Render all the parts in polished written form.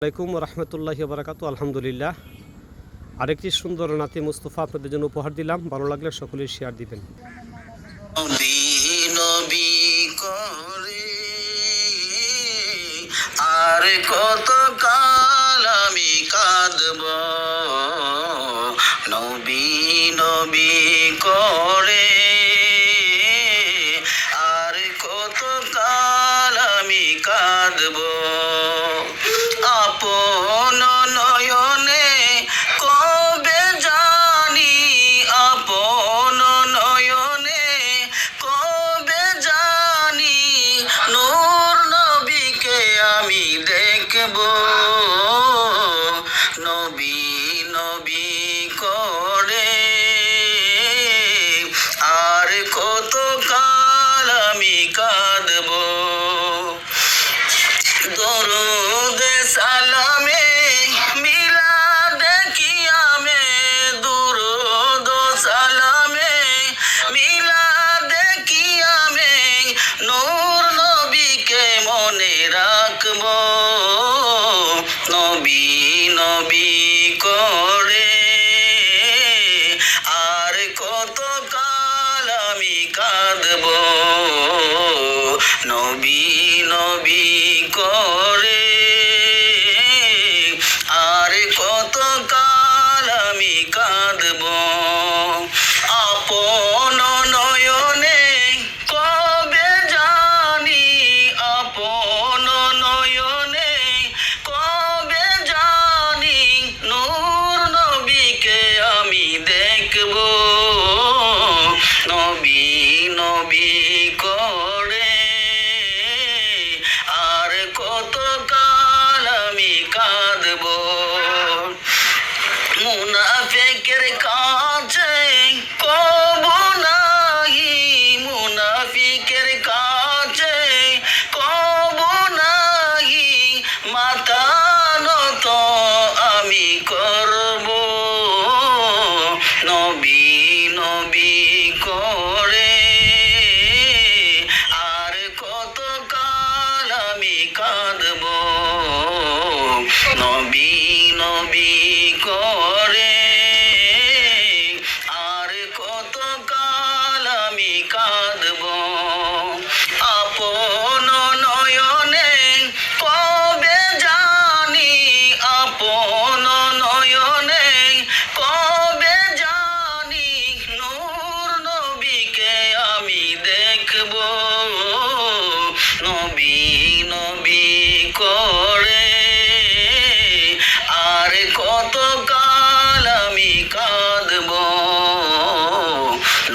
আলাইকুম রহমতুল্লাহি বারাকাতু। আলহামদুলিল্লাহ, আরেকটি সুন্দর নাতি মুস্তফা আপনাদের জন্য উপহার দিলাম। ভালো লাগলে সকলেই শেয়ার দিবেন। আর কত কাল আমি কাঁদব, নবী নবী করে। আর কত কাল আমি কাঁদব, আপন নয়নে কবে জানি, আপন নয়নে কবে জানি নূর নবীকে আমি দেখব, নবী নবী করে। আর কত কাল আমি কাঁদব, দরুদ সালামে মিলাদে কিয়ামে, দরুদ সালামে মিলাদে কিয়ামে নূর নবীকে মনে রাখব, নবী নবী করে। আর কত কাল আমি কাঁদব, নবী নবী করে। আর কত কাল আমি কাঁদব, আপন নয়নে কবে জানি, আপন নয়নে কবে জানি নূর নবীকে আমি দেখব, নবী নবী করে। আর কত কাল আমি কাঁদব, মুনাফিকের কাছে কবু নাহি, মুনাফিকের কাছে কবু নাহি মাথা নত আমি করব, নবী নবী করে। আর কত কাল আমি কাঁদব, নবী নবী করে। আর কত কাল আমি কাঁদব, আপন নয়নে কবে জানি, আপন নয়নে কবে জানি নূর নবীকে আমি দেখব, নবী নবী করে। আর কত কাল আমি কাঁদব,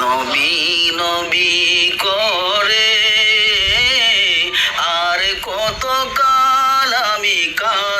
নবী নবী করে। আর কত কাল আমি কাঁদব।